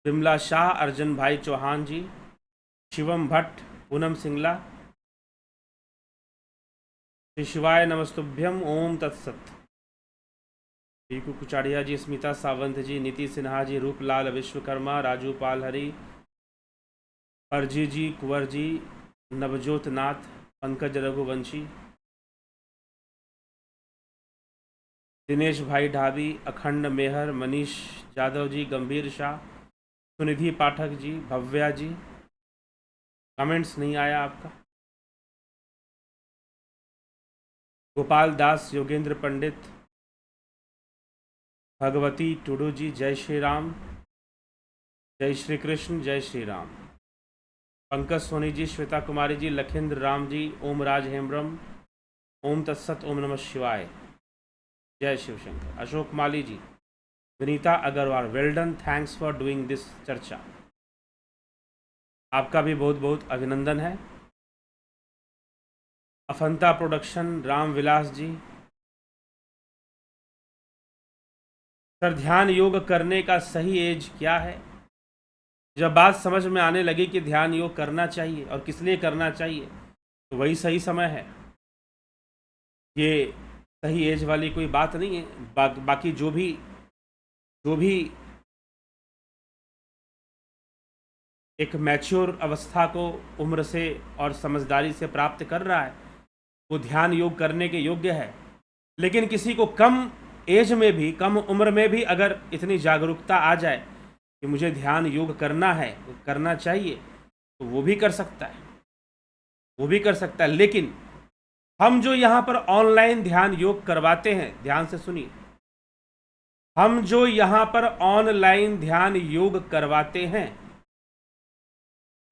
विमला शाह, अर्जुन भाई चौहान जी, शिवम भट्ट, पूनम सिंगला, श्री शिवाय नमस्तुभ्यम, ओम तत्सत। पीकू कुचाड़िया जी, स्मिता सावंत जी, नीति सिन्हा जी, रूपलाल विश्वकर्मा, राजू पाल हरी, अर्जी जी, कुंवर जी, नवजोत नाथ, पंकज रघुवंशी, दिनेश भाई ढाबी, अखंड मेहर, मनीष यादव जी, गंभीर शाह, सुनिधि पाठक जी, भव्या जी। कमेंट्स नहीं आया आपका। गोपाल दास योगेंद्र पंडित, भगवती टुडू जी, जय श्री राम, जय श्री कृष्ण, जय श्री राम। पंकज सोनी जी, श्वेता कुमारी जी, लखिंद्र राम जी, ओम राज हेम्ब्रम, ओम तत्सत, ओम नमः शिवाय, जय Shiv Shankar. Ashok Mali ji, Vinita Agrawal, well done, thanks for doing this चर्चा। आपका भी बहुत बहुत अभिनंदन है। अफंता प्रोडक्शन, राम विलास जी, सर ध्यान योग करने का सही एज क्या है? जब बात समझ में आने लगी कि ध्यान योग करना चाहिए और किस लिए करना चाहिए, तो वही सही समय है। ये सही एज वाली कोई बात नहीं है। बाकी जो भी एक मैच्योर अवस्था को उम्र से और समझदारी से प्राप्त कर रहा है, वो ध्यान योग करने के योग्य है। लेकिन किसी को कम एज में भी, कम उम्र में भी अगर इतनी जागरूकता आ जाए कि मुझे ध्यान योग करना है, करना चाहिए, तो वो भी कर सकता है, वो भी कर सकता है। लेकिन हम जो यहाँ पर ऑनलाइन ध्यान योग करवाते हैं, ध्यान से सुनिए, हम जो यहाँ पर ऑनलाइन ध्यान योग करवाते हैं,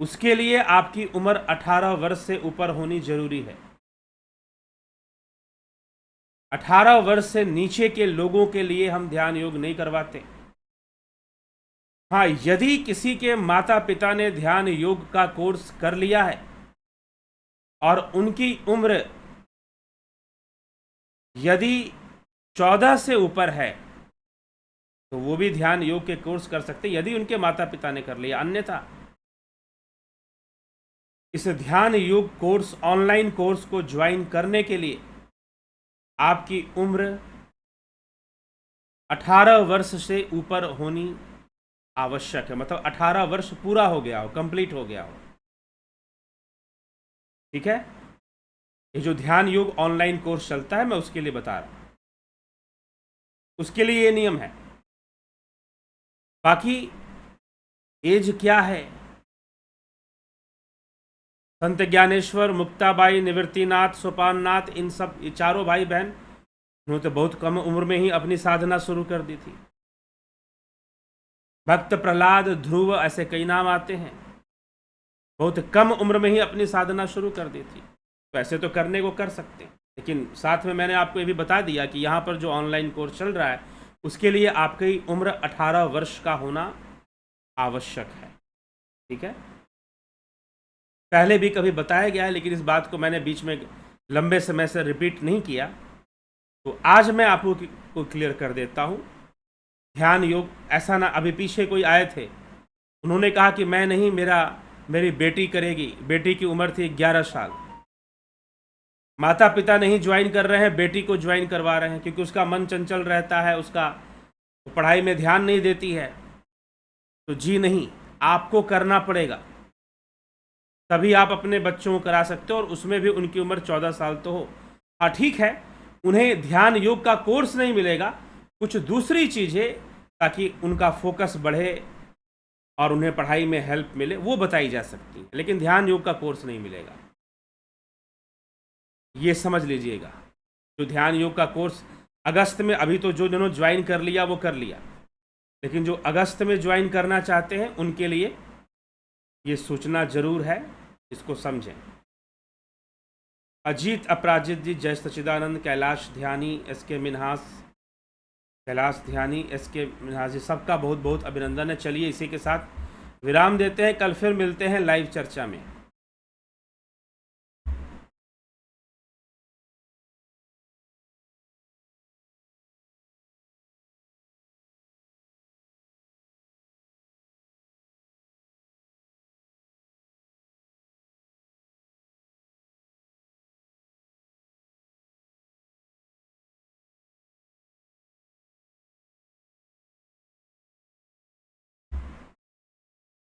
उसके लिए आपकी उम्र 18 वर्ष से ऊपर होनी जरूरी है। 18 वर्ष से नीचे के लोगों के लिए हम ध्यान योग नहीं करवाते। हाँ, यदि किसी के माता पिता ने ध्यान योग का कोर्स कर लिया है और उनकी उम्र यदि 14 से ऊपर है, तो वो भी ध्यान योग के कोर्स कर सकते हैं, यदि उनके माता पिता ने कर लिया। अन्यथा इस ध्यान योग कोर्स, ऑनलाइन कोर्स को ज्वाइन करने के लिए आपकी उम्र 18 वर्ष से ऊपर होनी आवश्यक है। मतलब 18 वर्ष पूरा हो गया हो, कंप्लीट हो गया हो। ठीक है, ये जो ध्यान योग ऑनलाइन कोर्स चलता है, मैं उसके लिए बता रहा हूं, उसके लिए ये नियम है। बाकी एज क्या है? संत ज्ञानेश्वर, मुक्ताबाई, निवृत्तिनाथ, सोपाननाथ, इन सब ये चारों भाई बहन, उन्होंने तो बहुत कम उम्र में ही अपनी साधना शुरू कर दी थी। भक्त प्रहलाद, ध्रुव, ऐसे कई नाम आते हैं, बहुत कम उम्र में ही अपनी साधना शुरू कर दी थी। तो ऐसे तो करने को कर सकते हैं, लेकिन साथ में मैंने आपको ये भी बता दिया कि यहाँ पर जो ऑनलाइन कोर्स चल रहा है, उसके लिए आपकी उम्र 18 वर्ष का होना आवश्यक है। ठीक है, पहले भी कभी बताया गया है, लेकिन इस बात को मैंने बीच में लंबे समय से रिपीट नहीं किया, तो आज मैं आपको क्लियर कर देता हूँ। ध्यान योग ऐसा ना, अभी पीछे कोई आए थे, उन्होंने कहा कि मैं नहीं, मेरी बेटी करेगी। बेटी की उम्र थी 11 साल, माता पिता नहीं ज्वाइन कर रहे हैं, बेटी को ज्वाइन करवा रहे हैं, क्योंकि उसका मन चंचल रहता है, उसका पढ़ाई में ध्यान नहीं देती है। तो जी नहीं, आपको करना पड़ेगा, तभी आप अपने बच्चों को करा सकते हो, और उसमें भी उनकी उम्र 14 साल तो हो। हाँ ठीक है, उन्हें ध्यान योग का कोर्स नहीं मिलेगा, कुछ दूसरी चीज़ें, ताकि उनका फोकस बढ़े और उन्हें पढ़ाई में हेल्प मिले, वो बताई जा सकती है, लेकिन ध्यान योग का कोर्स नहीं मिलेगा। ये समझ लीजिएगा। जो ध्यान योग का कोर्स अगस्त में, अभी तो जो जिन्होंने ज्वाइन कर लिया वो कर लिया, लेकिन जो अगस्त में ज्वाइन करना चाहते हैं उनके लिए ये सूचना जरूर है, इसको समझें। अजीत अपराजित जी, जय सच्चिदानंद, कैलाश ध्यानी, एसके मिन्हास, कैलाश ध्यानी, एसके मिन्हास जी, सबका बहुत बहुत अभिनंदन है। चलिए इसी के साथ विराम देते हैं, कल फिर मिलते हैं लाइव चर्चा में।